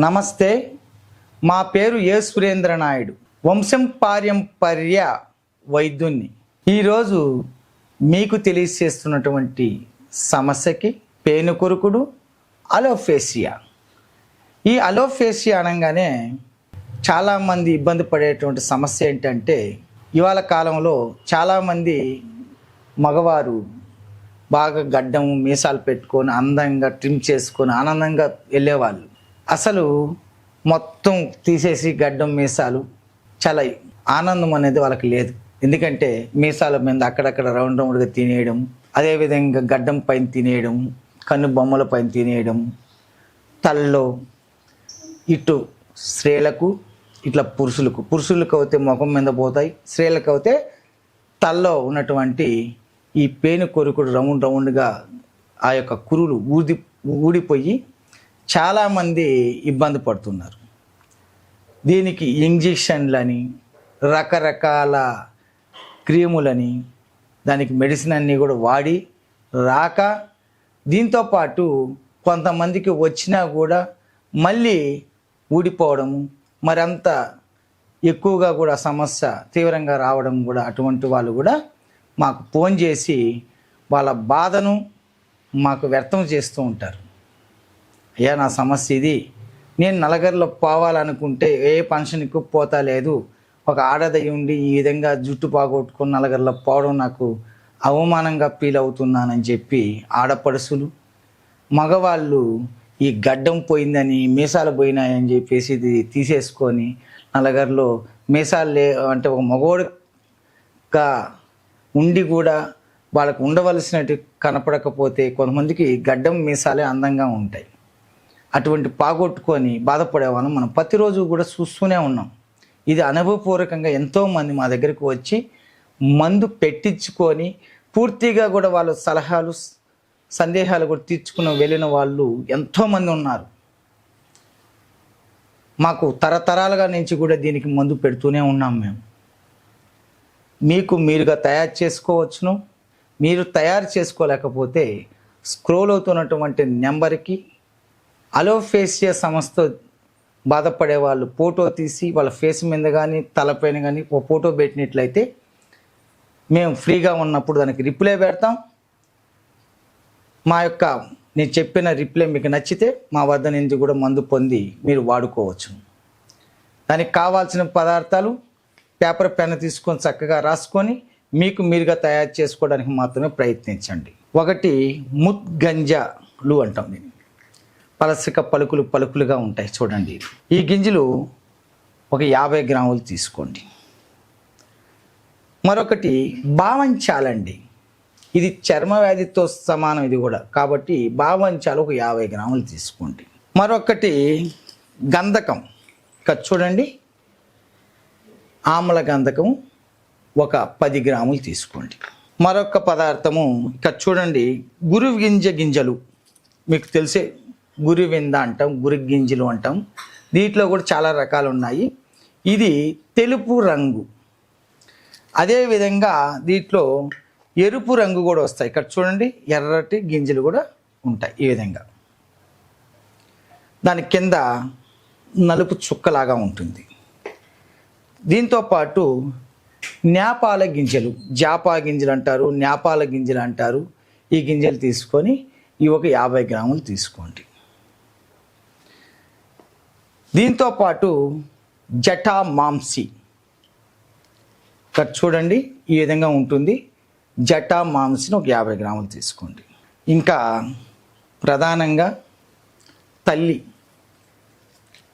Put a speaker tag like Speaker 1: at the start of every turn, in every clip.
Speaker 1: నమస్తే. మా పేరు ఏ సురేంద్ర నాయుడు, వంశపార్యంపర్య వైద్యుణ్ణి. ఈరోజు మీకు తెలియజేస్తున్నటువంటి సమస్యకి పేనుకొరుకుడు, అలోఫేసియా. ఈ అలోఫేసియా అనగానే చాలామంది ఇబ్బంది పడేటువంటి సమస్య ఏంటంటే, ఇవాళ కాలంలో చాలామంది మగవారు బాగా గడ్డం మీసాలు పెట్టుకొని అందంగా ట్రిమ్ చేసుకొని ఆనందంగా వెళ్ళేవాళ్ళు. అసలు మొత్తం తీసేసి గడ్డం మీసాలు చాలా ఆనందం అనేది వాళ్ళకి లేదు. ఎందుకంటే మీసాల మీద అక్కడక్కడ రౌండ్ రౌండ్గా తినేయడం, అదేవిధంగా గడ్డం పైన తినేయడం, కన్ను బొమ్మల పైన తినేయడం, తలలో ఇటు స్త్రీలకు ఇట్లా పురుషులకు అయితే ముఖం మీద పోతాయి, స్త్రీలకు అయితే తలలో ఉన్నటువంటి ఈ పేను కొరుకుడు రౌండ్గా ఆ యొక్క కురులు ఊడిపోయి చాలామంది ఇబ్బంది పడుతున్నారు. దీనికి ఇంజెక్షన్లని, రకరకాల క్రీములని, దానికి మెడిసిన్ అన్నీ కూడా వాడి రాక, దీంతోపాటు కొంతమందికి వచ్చినా కూడా మళ్ళీ ఊడిపోవడము, మరంత ఎక్కువగా కూడా సమస్య తీవ్రంగా రావడం కూడా, అటువంటి వాళ్ళు కూడా మాకు ఫోన్ చేసి వాళ్ళ బాధను మాకు వ్యక్తం చేస్తూ ఉంటారు. అయ్యా, నా సమస్య ఇది, నేను నలగరిలో పోవాలనుకుంటే ఏ ఫంక్షన్కి పోతా లేదు, ఒక ఆడదయ్యి ఉండి ఈ విధంగా జుట్టు పాగొట్టుకొని నలగరిలో పోవడం నాకు అవమానంగా ఫీల్ అవుతున్నానని చెప్పి ఆడపడుసులు, మగవాళ్ళు ఈ గడ్డం పోయిందని, మీసాలు పోయినాయని చెప్పేసి ఇది తీసేసుకొని నలగరిలో మీసాలు అంటే ఒక మగోడుగా ఉండి కూడా వాళ్ళకు ఉండవలసినట్టు కనపడకపోతే కొంతమందికి గడ్డం మీసాలే అందంగా ఉంటాయి. అటువంటి పాగొట్టుకొని బాధపడేవాళ్ళం మనం ప్రతిరోజు కూడా చూస్తూనే ఉన్నాం. ఇది అనుభవపూర్వకంగా ఎంతోమంది మా దగ్గరికి వచ్చి మందు పెట్టించుకొని పూర్తిగా కూడా వాళ్ళ సలహాలు సందేహాలు కూడా తీర్చుకుని వెళ్ళిన వాళ్ళు ఎంతోమంది ఉన్నారు. మాకు తరతరాలుగా నుంచి కూడా దీనికి మందు పెడుతూనే ఉన్నాం. మేము మీకు మీరుగా తయారు చేసుకోవచ్చును. మీరు తయారు చేసుకోలేకపోతే స్క్రోల్ అవుతున్నటువంటి నెంబర్కి అలోఫేసియా సమస్యతో బాధపడే వాళ్ళు ఫోటో తీసి వాళ్ళ ఫేస్ మీద కానీ తలపైన కానీ ఒక ఫోటో పెట్టినట్లయితే మేము ఫ్రీగా ఉన్నప్పుడు దానికి రిప్లై పెడతాం. మా యొక్క నేను చెప్పిన రిప్లై మీకు నచ్చితే మా వద్ద నుంచి కూడా మందు పొంది మీరు వాడుకోవచ్చు. దానికి కావాల్సిన పదార్థాలు పేపర్ పెన్ తీసుకొని చక్కగా రాసుకొని మీకు మీరుగా తయారు చేసుకోవడానికి మాత్రమే ప్రయత్నించండి. ఒకటి ముద్గంజలు అంటాం. దీన్ని పలసిక పలుకులుగా ఉంటాయి చూడండి. ఈ గింజలు ఒక 50 గ్రాములు తీసుకోండి. మరొకటి బావంచాలండి, ఇది చర్మ వ్యాధితో సమానం ఇది కూడా, కాబట్టి బావంచాలు ఒక 50 గ్రాములు తీసుకోండి. మరొకటి గంధకం, ఇక్కడ చూడండి, ఆమ్ల గంధకము ఒక 10 గ్రాములు తీసుకోండి. మరొక పదార్థము ఇక్కడ చూడండి, గింజలు, మీకు తెలిసే గురువింద అంటాం, గురి గింజలు అంటాం. దీంట్లో కూడా చాలా రకాలు ఉన్నాయి. ఇది తెలుపు రంగు, అదేవిధంగా దీంట్లో ఎరుపు రంగు కూడా వస్తాయి. ఇక్కడ చూడండి, ఎర్రటి గింజలు కూడా ఉంటాయి. ఈ విధంగా దాని కింద నలుపు చుక్కలాగా ఉంటుంది. దీంతోపాటు నేపాల గింజలు, జాపా గింజలు అంటారు, నేపాల గింజలు అంటారు. ఈ గింజలు తీసుకొని ఇవి ఒక 50 గ్రాములు తీసుకోండి. దీంతోపాటు జటా మాంసి, ఇక్కడ చూడండి ఈ విధంగా ఉంటుంది. జటా మాంసిని ఒక 50 గ్రాములు తీసుకోండి. ఇంకా ప్రధానంగా తల్లి,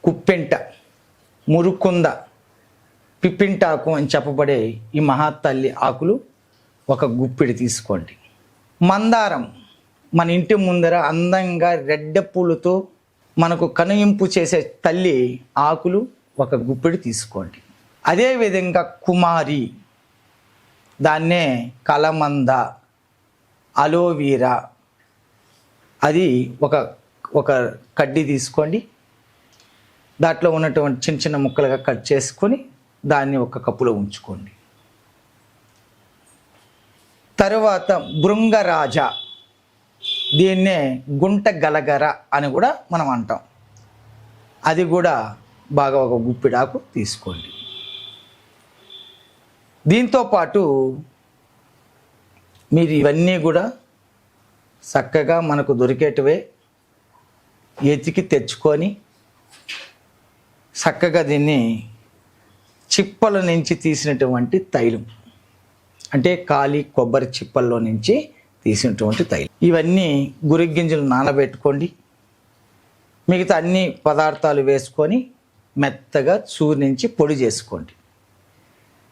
Speaker 1: కుప్పెంట, మురుకుంద, పిప్పింటాకు అని చెప్పబడే ఈ మహాతల్లి ఆకులు ఒక గుప్పిడి తీసుకోండి. మందారం, మన ఇంటి ముందర అందంగా రెడ్డ పూలతో మనకు కనుయింపు చేసే తల్లి ఆకులు ఒక గుప్పిడి తీసుకోండి. అదేవిధంగా కుమారి, దాన్నే కలమంద, అలోవీరా, అది ఒక కడ్డీ తీసుకోండి. దాంట్లో ఉన్నటువంటి చిన్న చిన్న ముక్కలుగా కట్ చేసుకొని దాన్ని ఒక కప్పులో ఉంచుకోండి. తరువాత భృంగరాజ, దీన్నే గుంట గలగర అని కూడా మనం అంటాం. అది కూడా బాగా ఒక గుప్పిడాకు తీసుకోండి. దీంతో పాటు మీరు ఇవన్నీ కూడా చక్కగా మనకు దొరికేటివే ఎతికి తెచ్చుకొని చక్కగా దీన్ని చిప్పల నుంచి తీసినటువంటి తైలం, అంటే ఖాళీ కొబ్బరి చిప్పల్లో నుంచి తీసినటువంటి తైలం, ఇవన్నీ గురిగింజలు నానబెట్టుకోండి. మిగతా అన్ని పదార్థాలు వేసుకొని మెత్తగా చూరించి పొడి చేసుకోండి.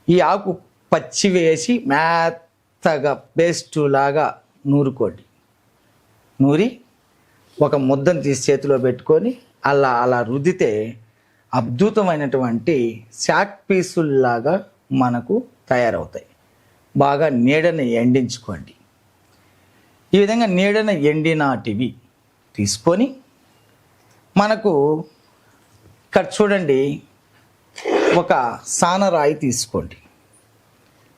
Speaker 1: ఈ ఆకు పచ్చి వేసి మెత్తగా పేస్టు లాగా నూరుకోండి. నూరి ఒక ముద్దను తీసి చేతిలో పెట్టుకొని అలా అలా రుద్దితే అద్భుతమైనటువంటి శాక్ పీసుల్లాగా మనకు తయారవుతాయి. బాగా నీడను ఎండించుకోండి. ఈ విధంగా నీడను ఎండినాటివి తీసుకొని మనకు ఇక్కడ చూడండి, ఒక సానరాయి తీసుకోండి.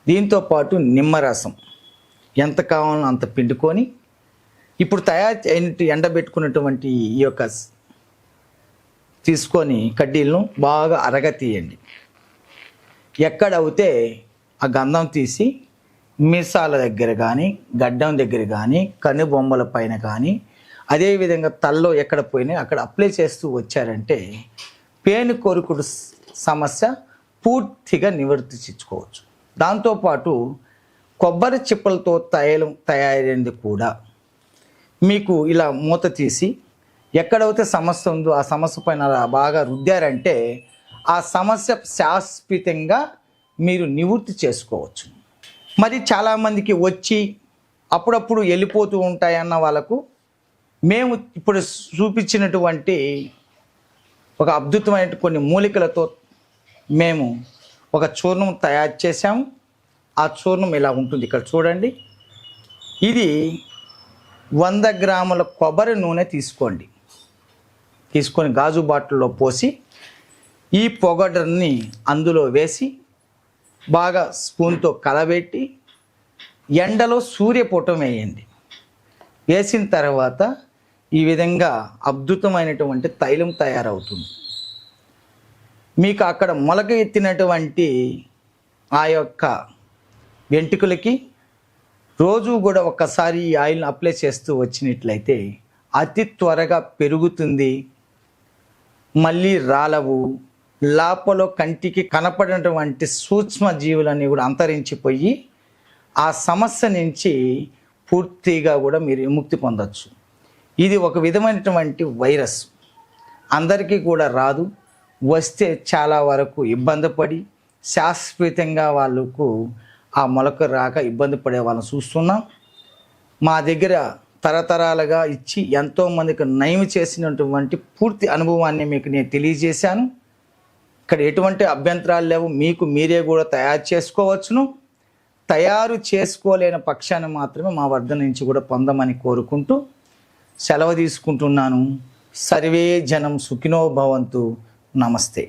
Speaker 1: దీంతోపాటు నిమ్మరసం ఎంత కావాలో అంత పిండుకొని ఇప్పుడు తయారు ఎండబెట్టుకున్నటువంటి ఈ యొక్క తీసుకొని కడ్డీలను బాగా అరగతీయండి. ఎక్కడ అవుతే ఆ గంధం తీసి మీసాల దగ్గర కానీ, గడ్డం దగ్గర కానీ, కనుబొమ్మల పైన కానీ, అదేవిధంగా తల్లో ఎక్కడ పోయినా అక్కడ అప్లై చేస్తూ వచ్చారంటే పేను కొరుకుడు సమస్య పూర్తిగా నివర్తించుకోవచ్చు. దాంతోపాటు కొబ్బరి చిప్పలతో తైలం తయారైంది కూడా మీకు ఇలా మూత తీసి ఎక్కడైతే సమస్య ఉందో ఆ సమస్య పైన అలా బాగా రుద్దారంటే ఆ సమస్య శాశ్వతంగా మీరు నివృత్తి చేసుకోవచ్చు. మరి చాలామందికి వచ్చి అప్పుడప్పుడు వెళ్ళిపోతూ ఉంటాయన్న వాళ్ళకు మేము ఇప్పుడు చూపించినటువంటి ఒక అద్భుతమైన కొన్ని మూలికలతో మేము ఒక చూర్ణం తయారు చేసాము. ఆ చూర్ణం ఇలా ఉంటుంది. ఇక్కడ చూడండి, ఇది 100 గ్రాముల కొబ్బరి నూనె తీసుకోండి. తీసుకొని గాజు బాటిల్లో పోసి ఈ పొగడని అందులో వేసి బాగా స్పూన్తో కలబెట్టి ఎండలో సూర్యపుటం వేయండి. వేసిన తర్వాత ఈ విధంగా అద్భుతమైనటువంటి తైలం తయారవుతుంది. మీకు అక్కడ మొలక ఎత్తినటువంటి ఆ యొక్క వెంట్రుకలకి రోజు కూడా ఒక్కసారి ఈ ఆయిల్ని అప్లై చేస్తూ వచ్చినట్లయితే అతి త్వరగా పెరుగుతుంది. మళ్ళీ రాలవు. లోపల కంటికి కనపడినటువంటి సూక్ష్మ జీవులన్నీ కూడా అంతరించిపోయి ఆ సమస్య నుంచి పూర్తిగా కూడా మీరు విముక్తి పొందొచ్చు. ఇది ఒక విధమైనటువంటి వైరస్, అందరికీ కూడా రాదు. వస్తే చాలా వరకు ఇబ్బంది పడి శాశ్వతంగా వాళ్ళకు ఆ మొలక రాక ఇబ్బంది పడే వాళ్ళని చూస్తున్నాం. మా దగ్గర తరతరాలుగా ఇచ్చి ఎంతోమందికి నయం చేసినటువంటి పూర్తి అనుభవాన్ని మీకు నేను తెలియజేశాను. ఇక్కడ ఎటువంటి అభ్యంతరాలు లేవు. మీకు మీరే కూడా తయారు చేసుకోవచ్చును. తయారు చేసుకోలేని పక్షాన్ని మాత్రమే మా వద్ద నుంచి కూడా పొందమని కోరుకుంటూ సెలవు తీసుకుంటున్నాను. సర్వే జనం సుఖినో భవంతు. నమస్తే.